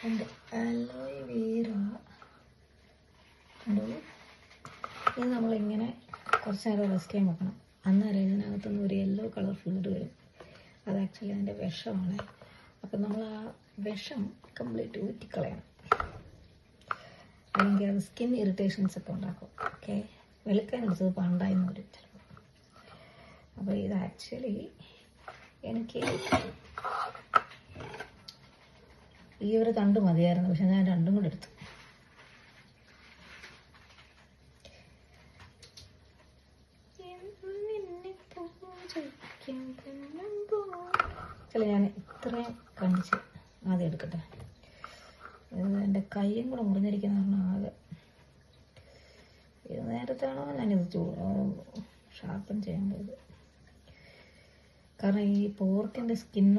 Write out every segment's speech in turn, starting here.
and aloe vera. ഇത് നമ്മളിങ്ങനെ കുറച്ച് നേരം റെസ്റ്റ് ചെയ്യാൻ വെക്കണം. അന്നേരം ഇതിനകത്തുനിന്ന് ഒരു യെല്ലോ കളർ ഫ്ലൂയിഡ് വരും. അത് ആക്ച്വലി അതിൻ്റെ വിഷമാണ്. അപ്പം നമ്മൾ ആ വിഷം കംപ്ലീറ്റ് ഊറ്റിക്കളയണം, അല്ലെങ്കിൽ അത് സ്കിൻ ഇറിറ്റേഷൻസ് ഒക്കെ ഉണ്ടാക്കും. ഓക്കെ, വെളുക്കാൻ എടുത്തത് പണ്ടായിരുന്നു വരും ചിലപ്പോൾ. അപ്പോൾ ഇത് ആക്ച്വലി എനിക്ക് ഈ ഒരു തണ്ട് മതിയായിരുന്നു, പക്ഷെ ഞാൻ രണ്ടും കൂടെ എടുത്തു. ചില ഞാൻ ഇത്രയും കണ്ടിച്ച് ആദ്യം എടുക്കട്ടെ. എൻ്റെ കൈയും കൂടെ മുറിഞ്ഞിരിക്കുന്ന കാരണം ആകെ ഇത് നേരത്താണോ ഞാനിത് ഷാർപ്പൻ ചെയ്യാൻ പോയത്. കാരണം ഈ പോർക്കിൻ്റെ സ്കിൻ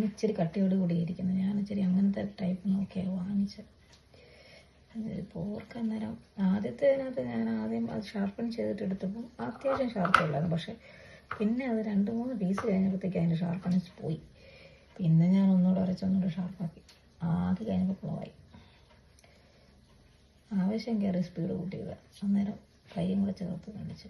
ഇച്ചിരി കട്ടിയോട് കൂടി ഇരിക്കുന്നത്. ഞാൻ ഇച്ചിരി അങ്ങനത്തെ ടൈപ്പ് നോക്കിയാണ് വാങ്ങിച്ചത്. പോർക്ക് അന്നേരം ആദ്യത്തേതിനകത്ത് ഞാൻ ആദ്യം അത് ഷാർപ്പൻ ചെയ്തിട്ട് എടുത്തപ്പോൾ അത്യാവശ്യം ഷാർപ്പുള്ളായിരുന്നു. പക്ഷെ പിന്നെ അത് 2-3 പീസ് കഴിഞ്ഞപ്പോഴത്തേക്ക് അതിൻ്റെ ഷാർപ്പനെസ് പോയി. പിന്നെ ഞാൻ ഒന്നുകൂടെ ഷാർപ്പാക്കി. ആദ്യം കഴിഞ്ഞപ്പോൾ കുളമായി. ആവശ്യം കയറി സ്പീഡ് കൂട്ടിയത്. അന്നേരം കൈയും കൂടെ ചേർത്ത് കണ്ടിച്ചു.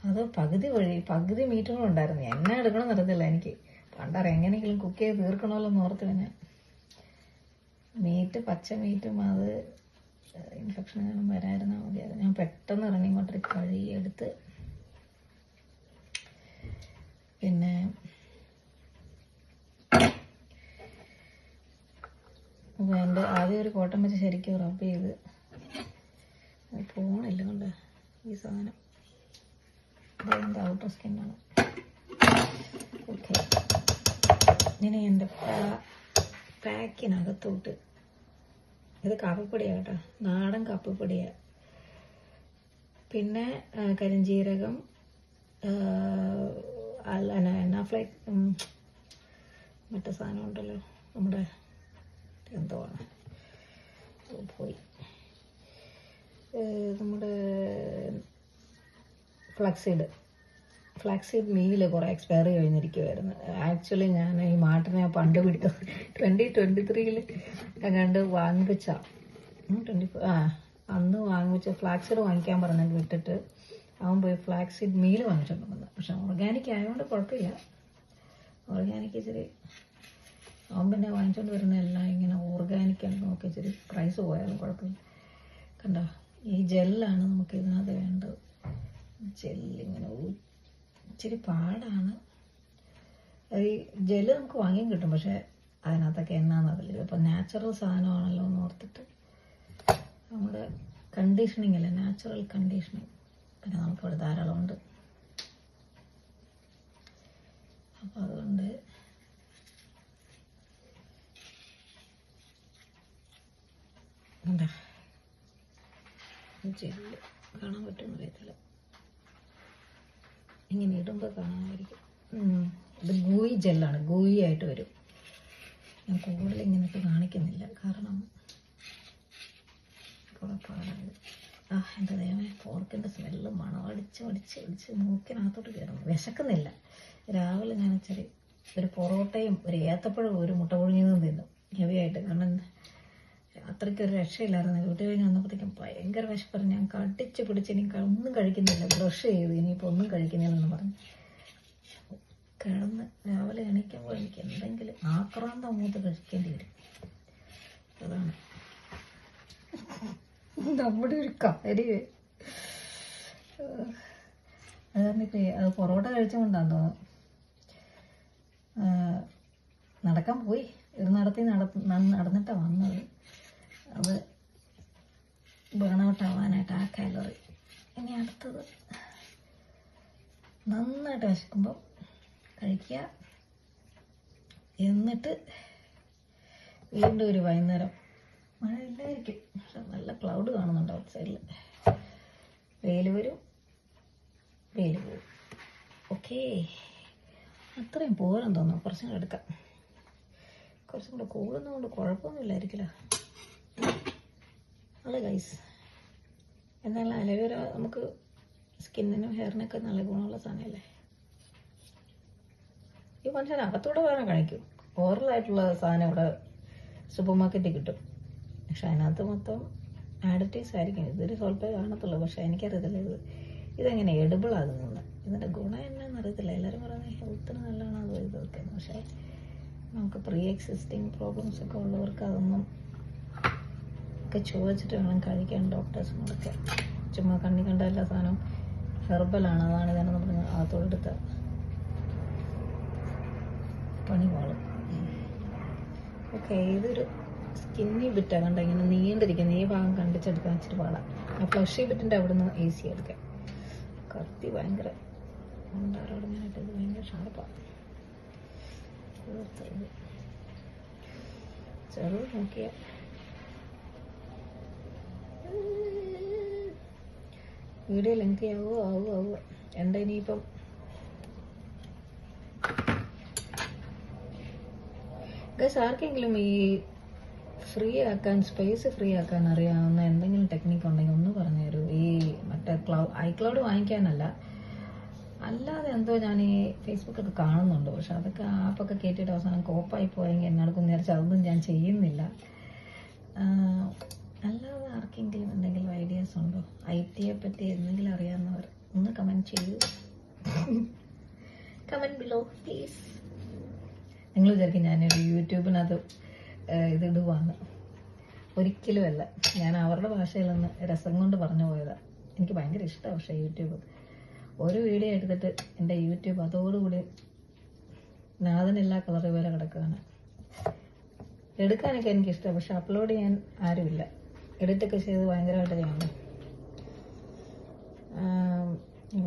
അത് പകുതി മീറ്റുകളും ഉണ്ടായിരുന്നു. എന്നെ എടുക്കണമെന്ന് അറിയത്തില്ല എനിക്ക്. പണ്ടാറ് എങ്ങനെയെങ്കിലും കുക്ക് ചെയ്ത് തീർക്കണമല്ലോ എന്ന് ഓർത്ത് പിന്നെ പച്ച മീറ്റും അത് ഇൻഫെക്ഷൻ എങ്ങാനും വരായിരുന്നാൽ മതിയായിരുന്നു. ഞാൻ പെട്ടെന്ന് റണ്ണിങ് വാട്ടർ കഴുകിയെടുത്ത് പിന്നെ എൻ്റെ ആദ്യം ഒരു കോട്ടൺ വെച്ച് ശരിക്കും റബ്ബ് ചെയ്ത് പോണില്ല കൊണ്ട് ഈ സാധനം അതിൻ്റെ ഔട്ടർ സ്കിന്നാണ്. ഓക്കെ, ഇനി എൻ്റെ പാക്കിനകത്തോട്ട് ഇത് കാപ്പിപ്പൊടിയാണ് കേട്ടോ, നാടൻ കാപ്പിപ്പൊടിയാണ്. പിന്നെ കരിഞ്ജീരകം, എണ്ണാഫ്ലൈക്ക്, മറ്റേ സാധനം ഉണ്ടല്ലോ നമ്മുടെ എന്തോ ആണ് പോയി, നമ്മുടെ ഫ്ലാക്സീഡ് മീല് കുറേ എക്സ്പയറി കഴിഞ്ഞിരിക്കുമായിരുന്നു. ആക്ച്വലി ഞാൻ ഈ മാട്ടിനെ പണ്ട് പിടിച്ചത് 2023 എങ്ങാണ്ട് വാങ്ങിവെച്ച അന്ന് വാങ്ങിവെച്ച ഫ്ലാക്സീഡ് വാങ്ങിക്കാൻ പറഞ്ഞിട്ട് വിട്ടിട്ട് അവൻ പോയി ഫ്ലാക്സീഡ് മീല് വാങ്ങിച്ചോണ്ട് വന്നത്. പക്ഷെ ഓർഗാനിക് ആയതുകൊണ്ട് കുഴപ്പമില്ല. ഓർഗാനിക് ഇച്ചിരി അവൻ പിന്നെ വാങ്ങിച്ചോണ്ട് വരുന്ന എല്ലാം ഇങ്ങനെ ഓർഗാനിക് ആണ് നോക്കി ഇച്ചിരി പ്രൈസ് പോയാലും കുഴപ്പമില്ല. കണ്ടോ, ഈ ജെല്ലാണ് നമുക്ക് ഇതിനകത്ത് വേണ്ടത്. ജെല്ലിങ്ങനെ ഇച്ചിരി പാടാണ്. ഈ ജെല്ല് നമുക്ക് വാങ്ങിയും കിട്ടും, പക്ഷെ അതിനകത്തൊക്കെ എന്നാന്നറിയില്ല. ഇപ്പം നാച്ചുറൽ സാധനമാണല്ലോ എന്ന് ഓർത്തിട്ട് നമ്മുടെ കണ്ടീഷനിങ് അല്ലേ, നാച്ചുറൽ കണ്ടീഷനിങ് പിന്നെ നമുക്കിവിടെ ധാരാളമുണ്ട്. അപ്പം അതുകൊണ്ട് എന്താ ജെല്ല് കാണാൻ പറ്റുമെന്ന് അറിയത്തില്ല, ഇങ്ങനെ ഇടുമ്പോൾ കാണാമായിരിക്കും. ഇത് ഗൂയി ജെല്ലാണ്, ഗൂയി ആയിട്ട് വരും. ഞാൻ കൂടുതൽ ഇങ്ങനെയൊക്കെ കാണിക്കുന്നില്ല, കാരണം കുഴപ്പമാണ്. എന്താ ദൈവമേ, പോർക്കിൻ്റെ സ്മെല്ല് മണം അടിച്ച് മൂക്കിനകത്തോട്ട് കയറുന്നു. വിശക്കുന്നില്ല. രാവിലെ ഞാൻ ഇച്ചിരി ഒരു പൊറോട്ടയും ഒരു ഏത്തപ്പഴവും ഒരു മുട്ട പുഴുങ്ങിയതും തിന്നു ഹെവിയായിട്ട്. കാരണം അത്രയ്ക്കൊരു രക്ഷയില്ലായിരുന്നു. വീട്ടിൽ കഴിഞ്ഞ് വന്നപ്പോഴത്തേക്കും ഭയങ്കര വിശപ്പറ. ഞാൻ കടിച്ച് പിടിച്ച് എനിക്ക് ഒന്നും കഴിക്കുന്നില്ല, ബ്രഷ് ചെയ്ത് ഇനിയിപ്പോൾ ഒന്നും കഴിക്കുന്നില്ലെന്ന് പറഞ്ഞു കിടന്ന്. രാവിലെ എണീക്കുമ്പോൾ എനിക്ക് എന്തെങ്കിലും ആക്രാന്തം മൂത്ത് കഴിക്കേണ്ടി വരും. അതാണ് നമ്മുടെ ഒരു കാര്യം. അത് കാരണം ഇപ്പം അത് പൊറോട്ട കഴിച്ചുകൊണ്ടാന്ന് തോന്നുന്നു നടക്കാൻ പോയി. ഒരു നടന്നിട്ടാണ് വന്നത്. അത് ബേണൗട്ട് ആവാനായിട്ട് ആ കാലറി. ഇനി അടുത്തത് നന്നായിട്ട് വിശക്കുമ്പോൾ കഴിക്കുക. എന്നിട്ട് വീണ്ടും ഒരു വൈകുന്നേരം, മഴ ഇല്ലായിരിക്കും പക്ഷെ നല്ല ക്ലൗഡ് കാണുന്നുണ്ട് ഔട്ട് സൈഡിൽ. വെയിൽ വരും, വെയിൽ പോവും. ഓക്കേ, അത്രയും പോരെന്ന് തോന്നുന്നു. കുറച്ചും കൂടെ എടുക്കാം. കുറച്ചും കൂടെ കൂടുന്നതുകൊണ്ട് കുഴപ്പമൊന്നുമില്ലായിരിക്കില്ല അല്ലേ ഗൈസ്? എന്നാലും അലോവേര നമുക്ക് സ്കിന്നിനും ഹെയറിനൊക്കെ നല്ല ഗുണമുള്ള സാധനമല്ലേ. ഈ മനുഷ്യൻ അകത്തൂടെ വേണം കഴിക്കും. ഓറലായിട്ടുള്ള സാധനം ഇവിടെ സൂപ്പർ മാർക്കറ്റിൽ കിട്ടും. പക്ഷെ അതിനകത്ത് മൊത്തം ആഡിറ്റീവ്സ് ആയിരിക്കും. ഇതൊരു സ്വല്പേ കാണത്തുള്ളൂ. പക്ഷെ എനിക്കറിയത്തില്ല ഇതെങ്ങനെ എഡിബിൾ ആകുന്നത്. ഇതിൻ്റെ ഗുണം എന്നാന്ന് അറിയത്തില്ല. എല്ലാവരും പറയുന്നത് ഹെൽത്തിന് നല്ലതാണ് അത് ഇതൊക്കെ. പക്ഷേ നമുക്ക് പ്രീ എക്സിസ്റ്റിംഗ് പ്രോബ്ലംസ് ഒക്കെ ഉള്ളവർക്ക് അതൊന്നും ഒക്കെ ചോദിച്ചിട്ട് വേണം കഴിക്കാൻ ഡോക്ടേഴ്സിനോടൊക്കെ. ചുമ്മാ കണ്ണി കണ്ട എല്ലാ സാധനവും ഹെർബലാണ്, അതാണ് ഇതെന്ന് പറഞ്ഞ് അകത്തോടെടുത്ത പണി പോളും. ഓക്കെ, ഇതൊരു സ്കിന്നി ബിറ്റാണ്. കണ്ട ഇങ്ങനെ നീണ്ടിരിക്കുന്ന ഈ ഭാഗം കണ്ടിച്ചെടുക്കാൻ ഇച്ചിരി പാടാം. ആ ഫ്ലഷി ബിറ്റിൻ്റെ അവിടെ നിന്ന് ഈസി എടുക്കാം. കത്തി ഭയങ്കര ഉണ്ടാറോടങ്ങാനായിട്ട് ഇത് ഭയങ്കര ഷാർപ്പാണ്. ചെറുത് നോക്കിയ വീഡിയോ ലെങ്തി ആവുക. എന്താ ഇനിയിപ്പം ആർക്കെങ്കിലും ഈ ഫ്രീ ആക്കാൻ, സ്പേസ് ഫ്രീ ആക്കാൻ അറിയാവുന്ന എന്തെങ്കിലും ടെക്നിക്ക് ഉണ്ടെങ്കിൽ ഒന്ന് പറഞ്ഞു തരൂ. ഈ മറ്റേ ഐക്ലൗഡ് വാങ്ങിക്കാനല്ല, അല്ലാതെ എന്തോ ഞാൻ ഈ ഫേസ്ബുക്കൊക്കെ കാണുന്നുണ്ട്. പക്ഷെ അതൊക്കെ ആപ്പൊക്കെ കയറ്റിയിട്ട് അവസാനം കോപ്പായി പോയെങ്കിൽ എന്നോടൊക്കെ നേരിച്ച് അതൊന്നും ഞാൻ ചെയ്യുന്നില്ല. അല്ലാതെ ആർക്കെങ്കിലും എന്തെങ്കിലും ഐഡിയാസ് ഉണ്ടോ? IT-യെ പറ്റി എന്തെങ്കിലും അറിയാവുന്നവർ ഒന്ന് കമൻറ്റ് ചെയ്യൂ. Comment below please. നിങ്ങൾ വിചാരിക്കും ഞാനൊരു യൂട്യൂബിനകത്ത് ഇതിടുവാന്ന്. ഒരിക്കലുമല്ല. ഞാൻ അവരുടെ ഭാഷയിലൊന്ന് രസം കൊണ്ട് പറഞ്ഞു പോയതാണ്. എനിക്ക് ഭയങ്കര ഇഷ്ടമാണ്. പക്ഷേ യൂട്യൂബ് ഒരു വീഡിയോ എടുത്തിട്ട് എൻ്റെ യൂട്യൂബ് അതോടുകൂടി നാദനില്ലാ കളറ് പോലെ കിടക്കുകയാണ്. എടുക്കാനൊക്കെ എനിക്കിഷ്ടമാണ്, പക്ഷെ അപ്ലോഡ് ചെയ്യാൻ ആരുമില്ല. എഡിറ്റൊക്കെ ചെയ്ത് ഭയങ്കരമായിട്ട് ചെയ്യണം.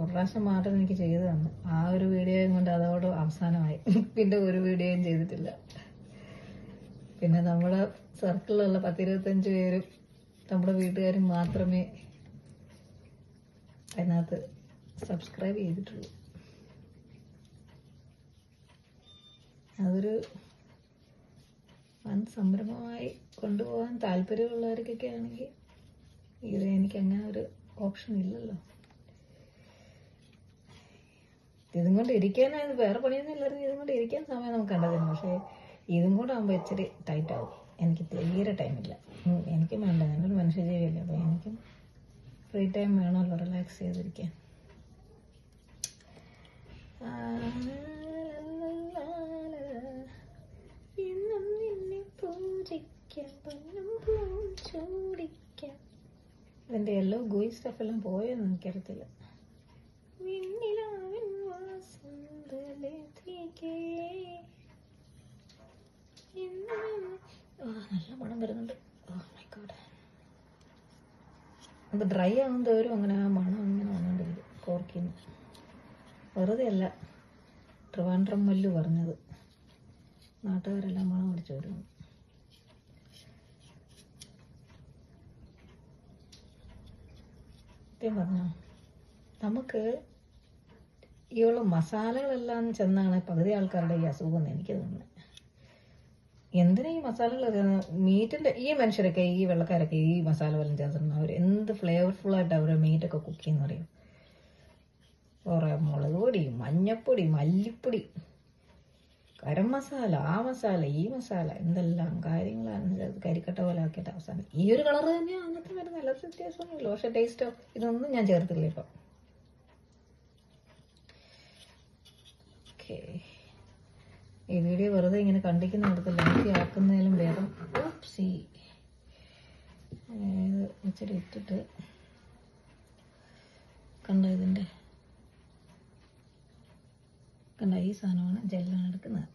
ഒരു പ്രാവശ്യം മാത്രം എനിക്ക് ചെയ്തു തന്നു. ആ ഒരു വീഡിയോയും കൊണ്ട് അതോട് അവസാനമായി. പിന്നെ ഒരു വീഡിയോയും ചെയ്തിട്ടില്ല. പിന്നെ നമ്മുടെ സർക്കിളിലുള്ള 10-25 പേരും നമ്മുടെ വീട്ടുകാരും മാത്രമേ അതിനകത്ത് സബ്സ്ക്രൈബ് ചെയ്തിട്ടുള്ളൂ. അതൊരു വൻ സംരംഭമായി കൊണ്ടുപോകാൻ താല്പര്യമുള്ളവർക്കൊക്കെ ആണെങ്കിൽ ഇത് എനിക്ക് അങ്ങനെ ഒരു ഓപ്ഷൻ ഇല്ലല്ലോ. ഇതും കൊണ്ട് ഇരിക്കാനായത് വേറെ പണിയൊന്നും ഇല്ലായിരുന്നു. ഇതും കൊണ്ട് ഇരിക്കാൻ സമയം നമുക്ക് കണ്ടതിന്. പക്ഷേ ഇതും കൂടെ ആകുമ്പോൾ ഇച്ചിരി ടൈറ്റ് ആവും. എനിക്ക് തീരെ ടൈമില്ല. എനിക്കും വേണ്ട, ഞാനൊരു മനുഷ്യജീവിയല്ലേ. അപ്പോൾ എനിക്കും ഫ്രീ ടൈം വേണമല്ലോ റിലാക്സ് ചെയ്തിരിക്കാൻ. ഇതിൻ്റെ യെല്ലോ ഗോയി സ്റ്റഫെല്ലാം പോയെന്ന് എനിക്കറിയത്തില്ല. നല്ല മണം വരുന്നുണ്ട്. അത് ഡ്രൈ ആകും തോറും അങ്ങനെ ആ മണം അങ്ങനെ വന്നുകൊണ്ടിരിക്കും കോർക്കിന്ന്. വെറുതെ അല്ല ട്രിവാൻഡ്രം മല്ലു പറഞ്ഞത്. നാട്ടുകാരെല്ലാം മണം അടിച്ചു വരുന്നു. സത്യം പറഞ്ഞോ, നമുക്ക് ഈ ഉള്ള മസാലകളെല്ലാം ചെന്നാണ് പകുതി ആൾക്കാരുടെ ഈ അസുഖം എന്ന് എനിക്ക് തോന്നുന്നത്. എന്തിനാ ഈ മസാലകൾ? മീറ്റിൻ്റെ ഈ മനുഷ്യരൊക്കെ, ഈ വെള്ളക്കാരൊക്കെ ഈ മസാല വല്ലതും ചേർത്തിരുന്നു അവർ എന്ത് ഫ്ലേവർഫുള്ളായിട്ട് അവരുടെ മീറ്റൊക്കെ കുക്ക് ചെയ്യുന്ന അറിയും. കുറേ മുളക് പൊടി, മഞ്ഞപ്പൊടി, മല്ലിപ്പൊടി, ഗരം മസാല, ആ മസാല, ഈ മസാല, എന്തെല്ലാം കാര്യങ്ങളാണ് കരിക്കട്ട പോലെ ആക്കിയിട്ട് അവസാനം ഈ ഒരു കളർ തന്നെയാണ് അതിനകത്ത് വരുന്ന. എല്ലാ വ്യത്യാസമൊന്നുമില്ല. പക്ഷെ ടേസ്റ്റോ ഇതൊന്നും ഞാൻ ചേർത്തില്ല ഇപ്പം. ഓക്കെ, ഈ വീഡിയോ വെറുതെ ഇങ്ങനെ കണ്ടിക്കുന്നിടത്ത് ലെങ്തി ആക്കുന്നതിലും വേഗം ഇച്ചിരി ഇട്ടിട്ട് കണ്ട ഇതിൻ്റെ കണ്ട ഈ സാധനമാണ് ജെല്ലാണ് എടുക്കുന്നത്.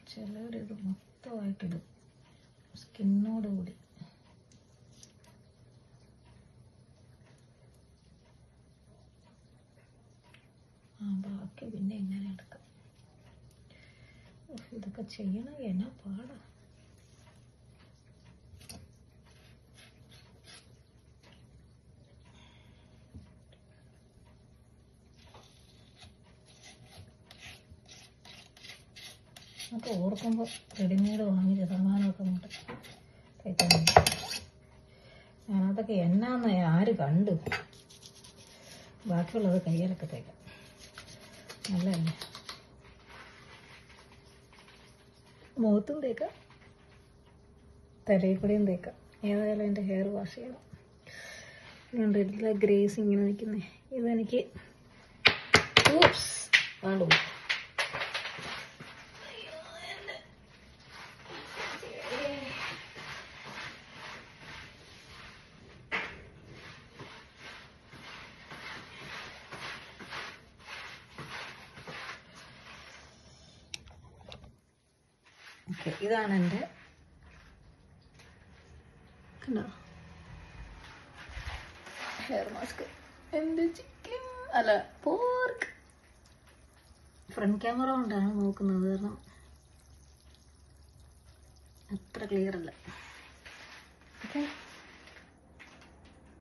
ചിലവരിത് മൊത്തമായിട്ടിടും സ്കിന്നോട് കൂടി. ബാക്കി പിന്നെ എങ്ങനെ എടുക്കാം? ഇതൊക്കെ ചെയ്യണമെങ്കിൽ എന്നാ പാടാ. നമുക്ക് ഓർക്കുമ്പോൾ റെഡിമെയ്ഡ് വാങ്ങിച്ച സാമാനമൊക്കെ അങ്ങോട്ട് തയ്ക്കാൻ. ഞാനതൊക്കെ എന്നാന്ന് ആര് കണ്ടു? ബാക്കിയുള്ളത് കയ്യിലൊക്കെ തയ്ക്കാം. നല്ലതല്ലേ? മുഖത്തും തേക്കാം, തലയിൽ കൂടെയും തേക്കാം. ഏതായാലും എൻ്റെ ഹെയർ വാഷ് ചെയ്യണം. ഇതുകൊണ്ട് എല്ലാ ഗ്രേസ് ഇങ്ങനെ നിൽക്കുന്നേ. ഇതെനിക്ക് വേണ്ടു. ഓക്കെ, ഇതാണ് എൻ്റെ കണ്ടോ ഹെയർ മാസ്ക്. എൻ്റെ ചിക്കൻ അല്ല പോർക്ക്. ഫ്രണ്ട് ക്യാമറ കൊണ്ടാണ് നോക്കുന്നത്, കാരണം അത്ര ക്ലിയർ അല്ല. ഓക്കെ.